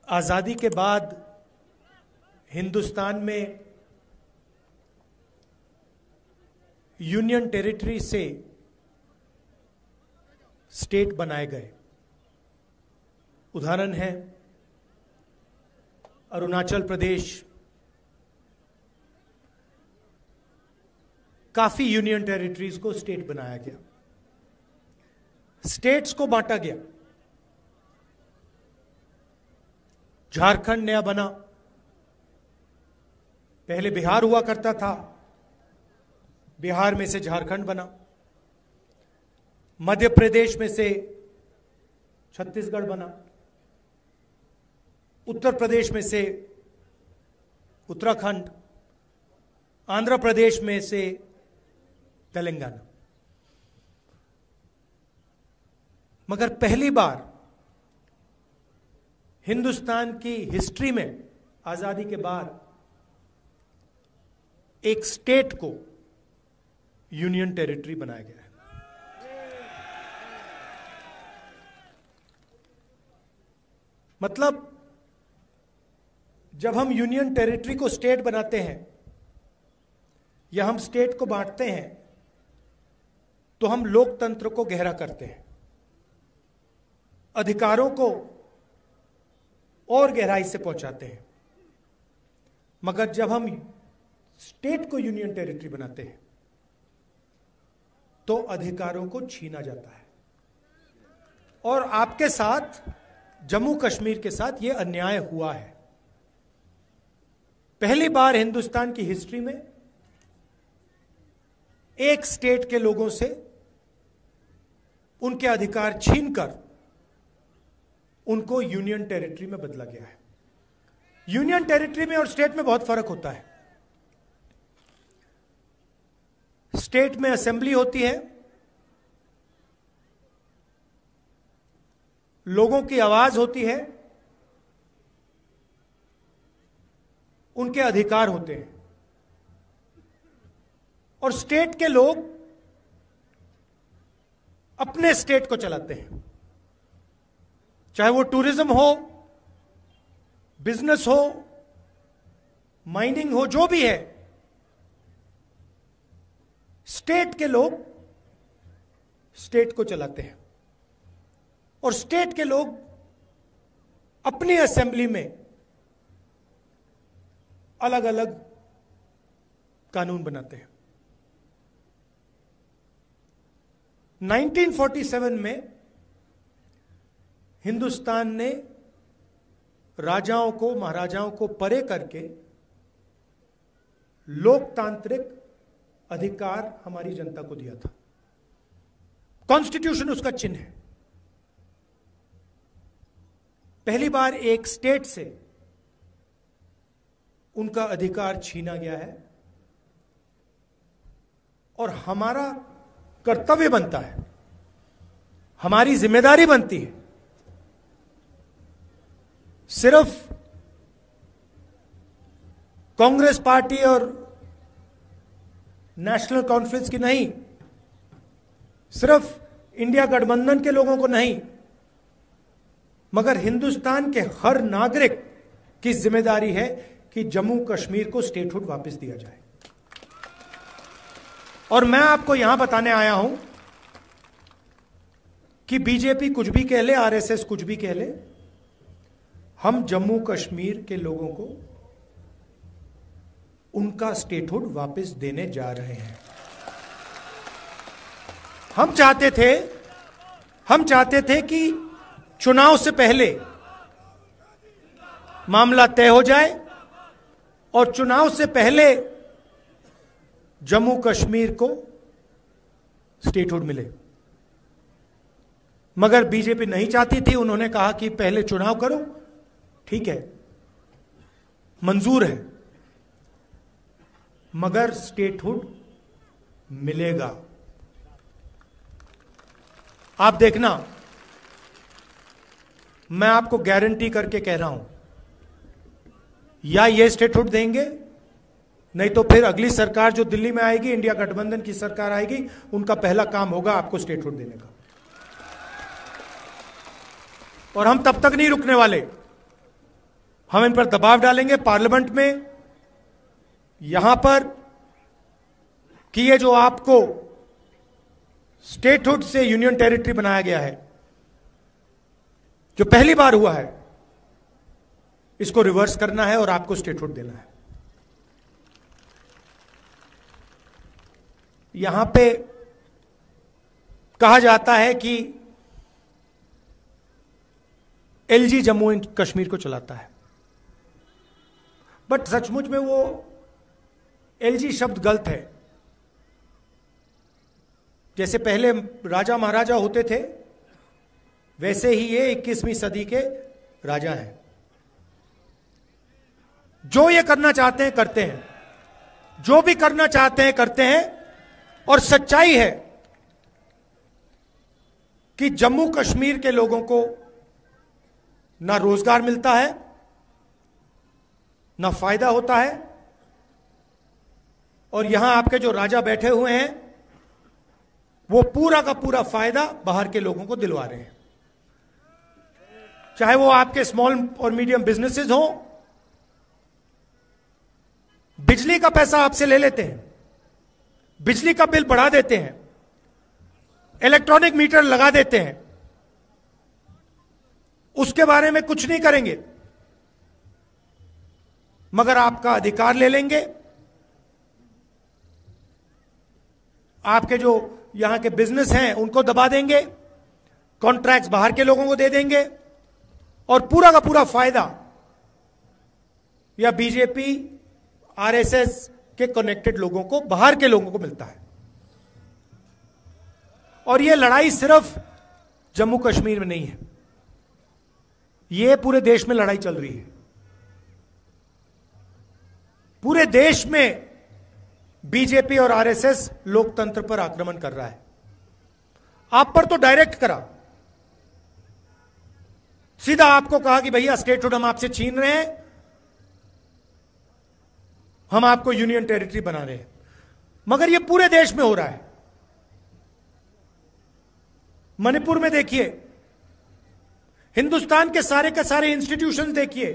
आज़ादी के बाद हिंदुस्तान में यूनियन टेरिटरी से स्टेट बनाए गए। उदाहरण है अरुणाचल प्रदेश, काफी यूनियन टेरिटरीज को स्टेट बनाया गया, स्टेट्स को बांटा गया। झारखंड नया बना, पहले बिहार हुआ करता था, बिहार में से झारखंड बना, मध्य प्रदेश में से छत्तीसगढ़ बना, उत्तर प्रदेश में से उत्तराखंड, आंध्र प्रदेश में से तेलंगाना। मगर पहली बार हिंदुस्तान की हिस्ट्री में आजादी के बाद एक स्टेट को यूनियन टेरिटरी बनाया गया है। मतलब जब हम यूनियन टेरिटरी को स्टेट बनाते हैं या हम स्टेट को बांटते हैं तो हम लोकतंत्र को गहरा करते हैं, अधिकारों को और गहराई से पहुंचाते हैं। मगर जब हम स्टेट को यूनियन टेरिटरी बनाते हैं तो अधिकारों को छीना जाता है। और आपके साथ, जम्मू कश्मीर के साथ यह अन्याय हुआ है। पहली बार हिंदुस्तान की हिस्ट्री में एक स्टेट के लोगों से उनके अधिकार छीनकर उनको यूनियन टेरिटरी में बदला गया है। यूनियन टेरिटरी में और स्टेट में बहुत फर्क होता है। स्टेट में असेंबली होती है, लोगों की आवाज होती है, उनके अधिकार होते हैं। और स्टेट के लोग अपने स्टेट को चलाते हैं, चाहे वो टूरिज्म हो, बिजनेस हो, माइनिंग हो, जो भी है, स्टेट के लोग स्टेट को चलाते हैं। और स्टेट के लोग अपनी असेंबली में अलग अलग कानून बनाते हैं। 1947 में हिंदुस्तान ने राजाओं को, महाराजाओं को परे करके लोकतांत्रिक अधिकार हमारी जनता को दिया था। कॉन्स्टिट्यूशन उसका चिन्ह है। पहली बार एक स्टेट से उनका अधिकार छीना गया है और हमारा कर्तव्य बनता है, हमारी जिम्मेदारी बनती है, सिर्फ कांग्रेस पार्टी और नेशनल कॉन्फ्रेंस की नहीं, सिर्फ इंडिया गठबंधन के लोगों को नहीं, मगर हिंदुस्तान के हर नागरिक की जिम्मेदारी है कि जम्मू कश्मीर को स्टेटहुड वापस दिया जाए। और मैं आपको यहां बताने आया हूं कि बीजेपी कुछ भी कह ले, आरएसएस कुछ भी कह ले, हम जम्मू कश्मीर के लोगों को उनका स्टेटहुड वापस देने जा रहे हैं। हम चाहते थे कि चुनाव से पहले मामला तय हो जाए और चुनाव से पहले जम्मू कश्मीर को स्टेटहुड मिले। मगर बीजेपी नहीं चाहती थी। उन्होंने कहा कि पहले चुनाव करो, ठीक है, मंजूर है, मगर स्टेटहुड मिलेगा। आप देखना, मैं आपको गारंटी करके कह रहा हूं, या ये स्टेटहुड देंगे, नहीं तो फिर अगली सरकार जो दिल्ली में आएगी, इंडिया गठबंधन की सरकार आएगी, उनका पहला काम होगा आपको स्टेटहुड देने का। और हम तब तक नहीं रुकने वाले हम इन पर दबाव डालेंगे पार्लियामेंट में, यहां पर, कि ये जो आपको स्टेटहुड से यूनियन टेरिटरी बनाया गया है, जो पहली बार हुआ है, इसको रिवर्स करना है और आपको स्टेटहुड देना है। यहां पे कहा जाता है कि एलजी जम्मू एंड कश्मीर को चलाता है, बट सचमुच में वो एलजी शब्द गलत है। जैसे पहले राजा महाराजा होते थे, वैसे ही ये 21वीं सदी के राजा हैं। जो ये करना चाहते हैं करते हैं, जो भी करना चाहते हैं करते हैं। और सच्चाई है कि जम्मू कश्मीर के लोगों को ना रोजगार मिलता है, ना फायदा होता है, और यहां आपके जो राजा बैठे हुए हैं वो पूरा का पूरा फायदा बाहर के लोगों को दिलवा रहे हैं। चाहे वो आपके स्मॉल और मीडियम बिजनेसेस हो, बिजली का पैसा आपसे ले लेते हैं, बिजली का बिल बढ़ा देते हैं, इलेक्ट्रॉनिक मीटर लगा देते हैं, उसके बारे में कुछ नहीं करेंगे, मगर आपका अधिकार ले लेंगे। आपके जो यहां के बिजनेस हैं उनको दबा देंगे, कॉन्ट्रैक्ट्स बाहर के लोगों को दे देंगे, और पूरा का पूरा फायदा या बीजेपी आरएसएस के कनेक्टेड लोगों को, बाहर के लोगों को मिलता है। और यह लड़ाई सिर्फ जम्मू कश्मीर में नहीं है, यह पूरे देश में लड़ाई चल रही है। पूरे देश में बीजेपी और आरएसएस लोकतंत्र पर आक्रमण कर रहा है। आप पर तो डायरेक्ट करा, सीधा आपको कहा कि भैया स्टेटहुड हम आपसे छीन रहे हैं, हम आपको यूनियन टेरिटरी बना रहे हैं। मगर यह पूरे देश में हो रहा है। मणिपुर में देखिए, हिंदुस्तान के सारे इंस्टीट्यूशंस देखिए,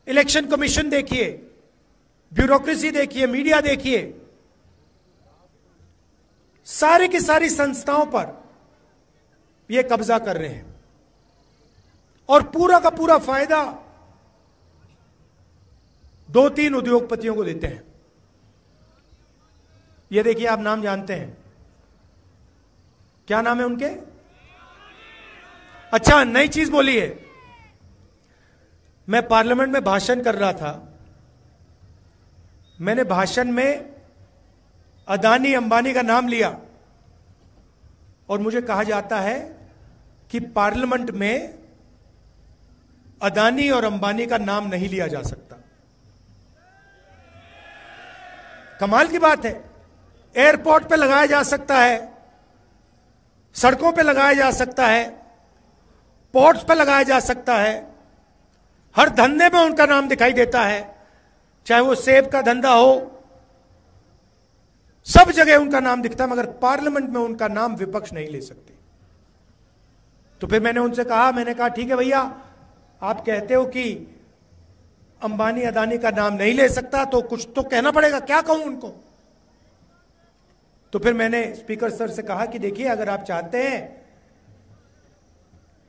इलेक्शन कमीशन देखिए, ब्यूरोक्रेसी देखिए, मीडिया देखिए, सारी की सारी संस्थाओं पर यह कब्जा कर रहे हैं, और पूरा का पूरा फायदा 2-3 उद्योगपतियों को देते हैं। यह देखिए, आप नाम जानते हैं, क्या नाम है उनके? अच्छा, नई चीज बोली है। मैं पार्लियामेंट में भाषण कर रहा था, मैंने भाषण में अदानी अंबानी का नाम लिया, और मुझे कहा जाता है कि पार्लियामेंट में अदानी और अंबानी का नाम नहीं लिया जा सकता। कमाल की बात है। एयरपोर्ट पे लगाया जा सकता है, सड़कों पे लगाया जा सकता है, पोर्ट्स पे लगाया जा सकता है, हर धंधे में उनका नाम दिखाई देता है, चाहे वो सेब का धंधा हो, सब जगह उनका नाम दिखता है, मगर पार्लियामेंट में उनका नाम विपक्ष नहीं ले सकते। तो फिर मैंने उनसे कहा, मैंने कहा ठीक है भैया, आप कहते हो कि अंबानी अदानी का नाम नहीं ले सकता, तो कुछ तो कहना पड़ेगा, क्या कहूं उनको? तो फिर मैंने स्पीकर सर से कहा कि देखिए, अगर आप चाहते हैं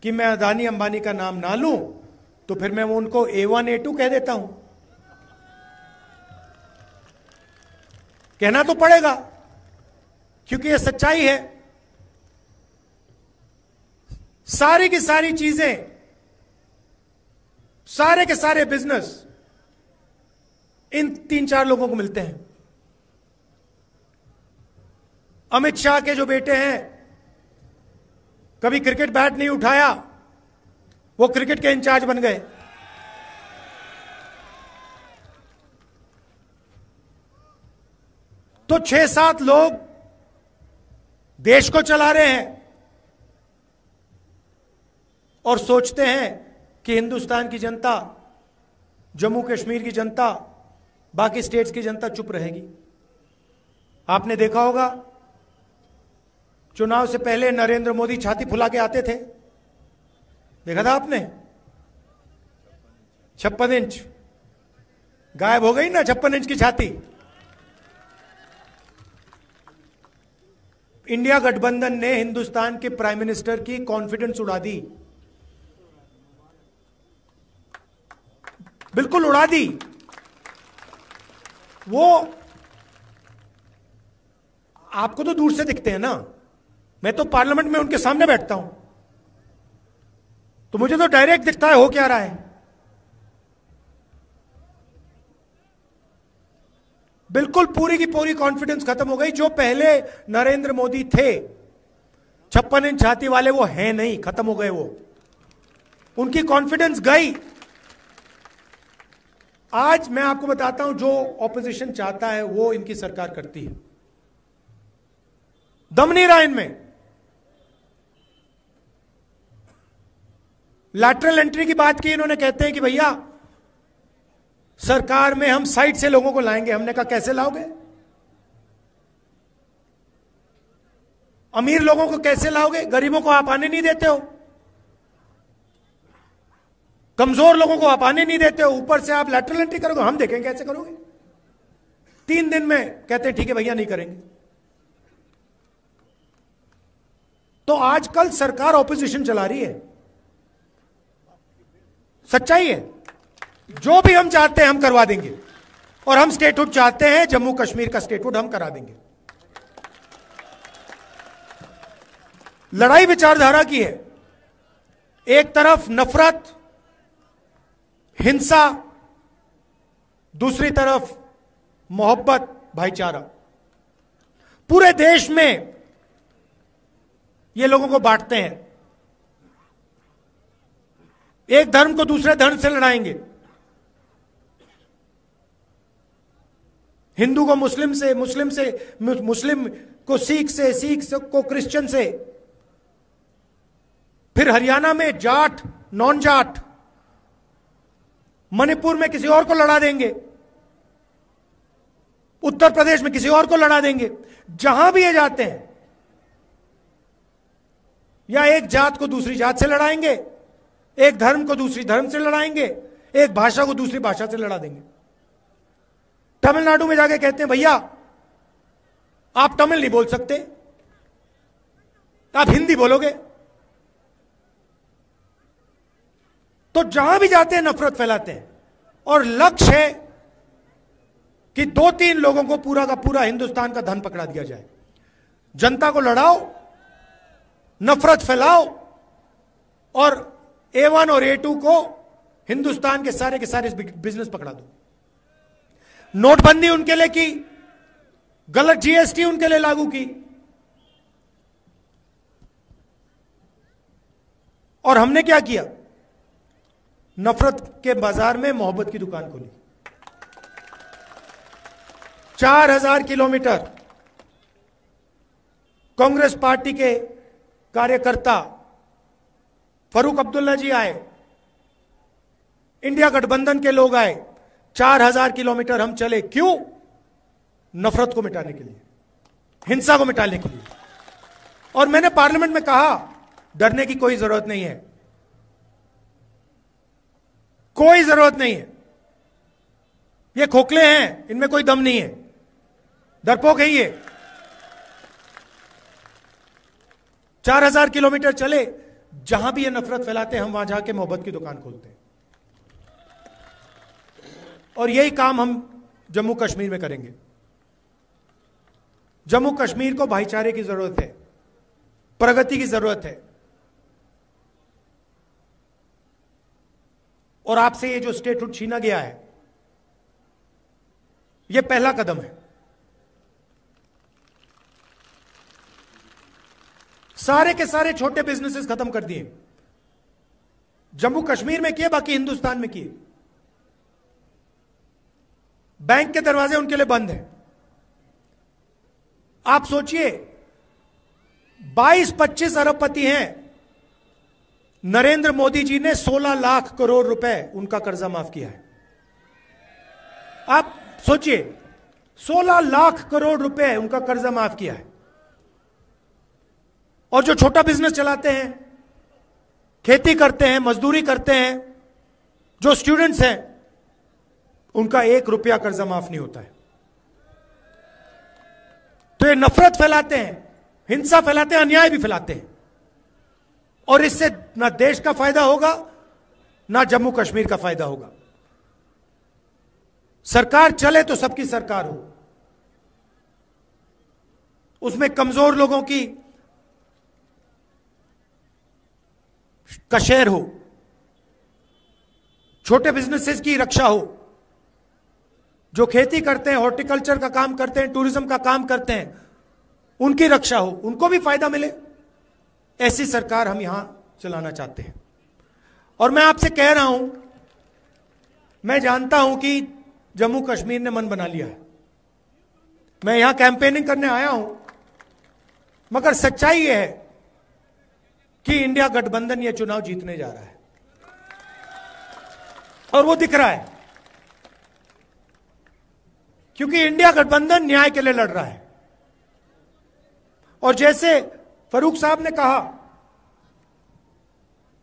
कि मैं अदानी अंबानी का नाम ना लूं, तो फिर मैं उनको A1 A2 कह देता हूं। कहना तो पड़ेगा, क्योंकि यह सच्चाई है। सारी की सारी चीजें, सारे के सारे बिजनेस इन 3-4 लोगों को मिलते हैं। अमित शाह के जो बेटे हैं, कभी क्रिकेट बैट नहीं उठाया, वो क्रिकेट के इंचार्ज बन गए। तो 6-7 लोग देश को चला रहे हैं और सोचते हैं कि हिंदुस्तान की जनता, जम्मू कश्मीर की जनता, बाकी स्टेट्स की जनता चुप रहेगी। आपने देखा होगा, चुनाव से पहले नरेंद्र मोदी छाती फुला के आते थे, देखा था आपने? 56 इंच गायब हो गई ना, 56 इंच की छाती। इंडिया गठबंधन ने हिंदुस्तान के प्राइम मिनिस्टर की कॉन्फिडेंस उड़ा दी, बिल्कुल उड़ा दी। वो आपको तो दूर से दिखते हैं ना, मैं तो पार्लियामेंट में उनके सामने बैठता हूं, तो मुझे तो डायरेक्ट दिखता है हो क्या रहा है। बिल्कुल पूरी की पूरी कॉन्फिडेंस खत्म हो गई। जो पहले नरेंद्र मोदी थे 56 इंच छाती वाले, वो हैं नहीं, खत्म हो गए वो, उनकी कॉन्फिडेंस गई। आज मैं आपको बताता हूं, जो ऑपोजिशन चाहता है वो इनकी सरकार करती है। दम नहीं रहा इनमें। लैटरल एंट्री की बात की इन्होंने, कहते हैं कि भैया सरकार में हम साइड से लोगों को लाएंगे। हमने कहा कैसे लाओगे? अमीर लोगों को कैसे लाओगे? गरीबों को आप आने नहीं देते हो, कमजोर लोगों को आप आने नहीं देते हो, ऊपर से आप लैटरल एंट्री करोगे। हम देखेंगे कैसे करोगे। 3 दिन में कहते हैं ठीक है भैया नहीं करेंगे। तो आजकल सरकार ऑपोजिशन चला रही है, सच्चाई है। जो भी हम चाहते हैं हम करवा देंगे, और हम स्टेटहुड चाहते हैं, जम्मू कश्मीर का स्टेटहुड हम करा देंगे। लड़ाई विचारधारा की है। एक तरफ नफरत, हिंसा, दूसरी तरफ मोहब्बत, भाईचारा। पूरे देश में ये लोगों को बांटते हैं। एक धर्म को दूसरे धर्म से लड़ाएंगे, हिंदू को मुस्लिम से, मुस्लिम को सिख से, को क्रिश्चियन से। फिर हरियाणा में जाट, नॉन जाट, मणिपुर में किसी और को लड़ा देंगे, उत्तर प्रदेश में किसी और को लड़ा देंगे। जहां भी ये जाते हैं, या एक जात को दूसरी जात से लड़ाएंगे, एक धर्म को दूसरी धर्म से लड़ाएंगे, एक भाषा को दूसरी भाषा से लड़ा देंगे। तमिलनाडु में जाके कहते हैं भैया आप तमिल नहीं बोल सकते, आप हिंदी बोलोगे। तो जहां भी जाते हैं नफरत फैलाते हैं, और लक्ष्य है कि 2-3 लोगों को पूरा का पूरा हिंदुस्तान का धन पकड़ा दिया जाए। जनता को लड़ाओ, नफरत फैलाओ, और A1 और A2 को हिंदुस्तान के सारे बिजनेस पकड़ा दो। नोटबंदी उनके लिए की, गलत GST उनके लिए लागू की, और हमने क्या किया? नफरत के बाजार में मोहब्बत की दुकान खोली। 4000 किलोमीटर कांग्रेस पार्टी के कार्यकर्ता फरूक अब्दुल्ला जी आए, इंडिया गठबंधन के लोग आए, 4000 किलोमीटर हम चले। क्यों? नफरत को मिटाने के लिए, हिंसा को मिटाने के लिए। और मैंने पार्लियामेंट में कहा डरने की कोई जरूरत नहीं है, कोई जरूरत नहीं है। ये खोखले हैं, इनमें कोई दम नहीं है, डरपोक है ये। 4000 किलोमीटर चले, जहां भी ये नफरत फैलाते हैं हम वहां जाके मोहब्बत की दुकान खोलते हैं। और यही काम हम जम्मू कश्मीर में करेंगे। जम्मू कश्मीर को भाईचारे की जरूरत है, प्रगति की जरूरत है। और आपसे ये जो स्टेटहुड छीना गया है, ये पहला कदम है। सारे के सारे छोटे बिजनेसेस खत्म कर दिए, जम्मू कश्मीर में किए, बाकी हिंदुस्तान में किए। बैंक के दरवाजे उनके लिए बंद हैं। आप सोचिए 22-25 अरबपति हैं, नरेंद्र मोदी जी ने 16 लाख करोड़ रुपए उनका कर्जा माफ किया है। आप सोचिए 16 लाख करोड़ रुपए उनका कर्जा माफ किया है। और जो छोटा बिजनेस चलाते हैं, खेती करते हैं, मजदूरी करते हैं, जो स्टूडेंट्स हैं उनका 1 रुपया कर्जा माफ नहीं होता है। तो ये नफरत फैलाते हैं, हिंसा फैलाते हैं, अन्याय भी फैलाते हैं, और इससे ना देश का फायदा होगा ना जम्मू कश्मीर का फायदा होगा। सरकार चले तो सबकी सरकार हो, उसमें कमजोर लोगों की शेयर हो, छोटे बिजनेसेस की रक्षा हो, जो खेती करते हैं, हॉर्टिकल्चर का काम करते हैं, टूरिज्म का काम करते हैं, उनकी रक्षा हो, उनको भी फायदा मिले। ऐसी सरकार हम यहां चलाना चाहते हैं। और मैं आपसे कह रहा हूं, मैं जानता हूं कि जम्मू कश्मीर ने मन बना लिया है, मैं यहां कैंपेनिंग करने आया हूं, मगर सच्चाई यह है कि इंडिया गठबंधन यह चुनाव जीतने जा रहा है, और वो दिख रहा है, क्योंकि इंडिया गठबंधन न्याय के लिए लड़ रहा है। और जैसे फरूक साहब ने कहा,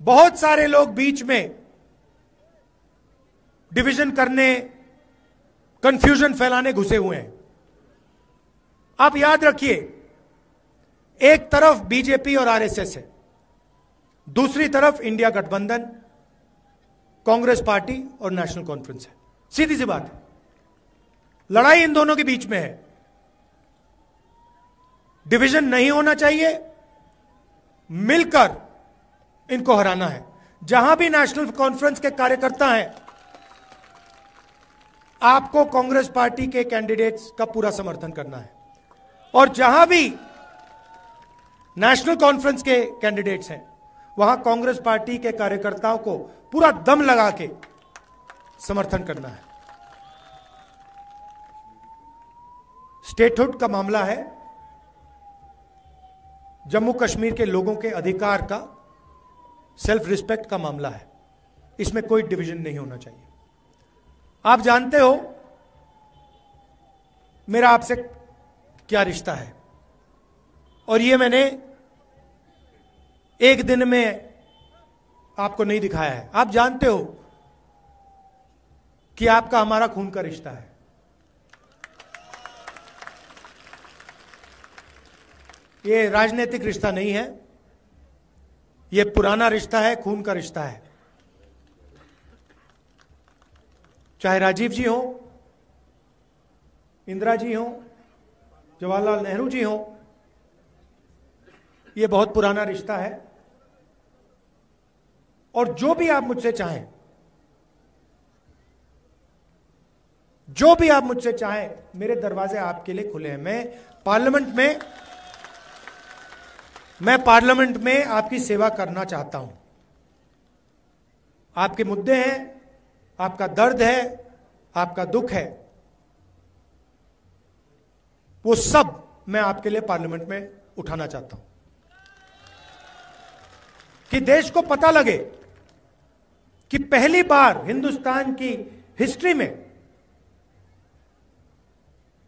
बहुत सारे लोग बीच में डिवीजन करने, कंफ्यूजन फैलाने घुसे हुए हैं। आप याद रखिए, एक तरफ बीजेपी और आरएसएस है, दूसरी तरफ इंडिया गठबंधन, कांग्रेस पार्टी और नेशनल कॉन्फ्रेंस है। सीधी सी बात है, लड़ाई इन दोनों के बीच में है। डिवीजन नहीं होना चाहिए, मिलकर इनको हराना है। जहां भी नेशनल कॉन्फ्रेंस के कार्यकर्ता हैं, आपको कांग्रेस पार्टी के कैंडिडेट्स का पूरा समर्थन करना है, और जहां भी नेशनल कॉन्फ्रेंस के कैंडिडेट्स हैं, वहां कांग्रेस पार्टी के कार्यकर्ताओं को पूरा दम लगा के समर्थन करना है। स्टेटहुड का मामला है, जम्मू कश्मीर के लोगों के अधिकार का, सेल्फ रिस्पेक्ट का मामला है। इसमें कोई डिवीजन नहीं होना चाहिए। आप जानते हो मेरा आपसे क्या रिश्ता है, और ये मैंने एक दिन में आपको नहीं दिखाया है। आप जानते हो कि आपका हमारा खून का रिश्ता है। ये राजनीतिक रिश्ता नहीं है, ये पुराना रिश्ता है, खून का रिश्ता है। चाहे राजीव जी हो, इंदिरा जी हो, जवाहरलाल नेहरू जी हो, ये बहुत पुराना रिश्ता है। और जो भी आप मुझसे चाहें, जो भी आप मुझसे चाहें, मेरे दरवाजे आपके लिए खुले हैं। मैं पार्लियामेंट में आपकी सेवा करना चाहता हूं। आपके मुद्दे हैं, आपका दर्द है, आपका दुख है, वो सब मैं आपके लिए पार्लियामेंट में उठाना चाहता हूं, कि देश को पता लगे कि पहली बार हिंदुस्तान की हिस्ट्री में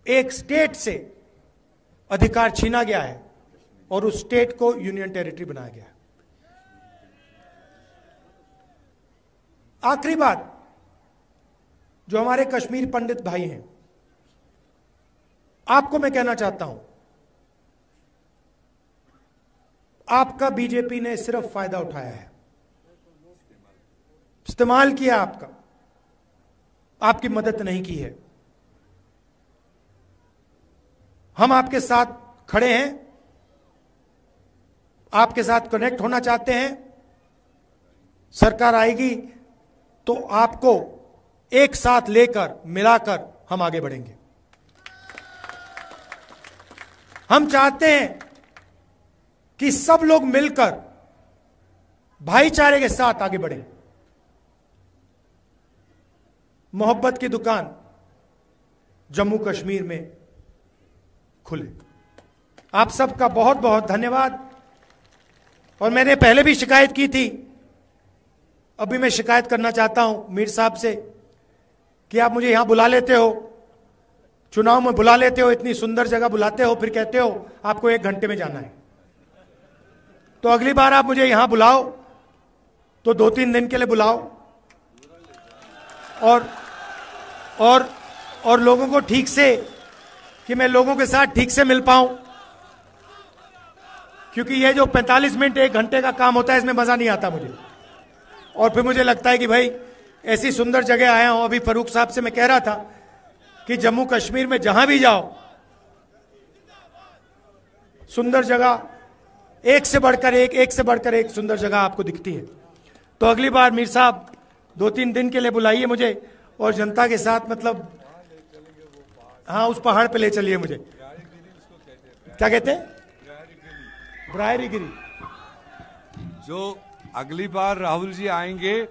एक स्टेट से अधिकार छीना गया है और उस स्टेट को यूनियन टेरिटरी बनाया गया। आखिरी बात, जो हमारे कश्मीर पंडित भाई हैं, आपको मैं कहना चाहता हूं, आपका बीजेपी ने सिर्फ फायदा उठाया है, इस्तेमाल किया आपका, आपकी मदद नहीं की है। हम आपके साथ खड़े हैं, आपके साथ कनेक्ट होना चाहते हैं। सरकार आएगी तो आपको एक साथ लेकर, मिलाकर हम आगे बढ़ेंगे। हम चाहते हैं कि सब लोग मिलकर भाईचारे के साथ आगे बढ़ें। मोहब्बत की दुकान जम्मू कश्मीर में खुले। आप सबका बहुत बहुत धन्यवाद। और मैंने पहले भी शिकायत की थी, अभी मैं शिकायत करना चाहता हूं मीर साहब से, कि आप मुझे यहां बुला लेते हो, चुनाव में बुला लेते हो, इतनी सुंदर जगह बुलाते हो, फिर कहते हो आपको 1 घंटे में जाना है। तो अगली बार आप मुझे यहां बुलाओ तो 2-3 दिन के लिए बुलाओ, और लोगों को ठीक से, कि मैं लोगों के साथ ठीक से मिल पाऊं, क्योंकि ये जो 45 मिनट 1 घंटे का काम होता है इसमें मजा नहीं आता मुझे। और फिर मुझे लगता है कि भाई ऐसी सुंदर जगह आया हूं। अभी फारूक साहब से मैं कह रहा था कि जम्मू कश्मीर में जहां भी जाओ सुंदर जगह, एक से बढ़कर एक सुंदर जगह आपको दिखती है। तो अगली बार मीर साहब 2-3 दिन के लिए बुलाइए मुझे और जनता के साथ, मतलब हाँ उस पहाड़ पे ले चलिए मुझे। क्या कहते हैं? ब्रायरी गिरी। जो अगली बार राहुल जी आएंगे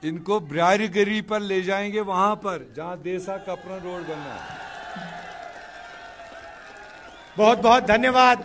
इनको ब्रायरी गिरी पर ले जाएंगे, वहां पर जहां देसा कपड़ा रोड बनना है। बहुत बहुत धन्यवाद।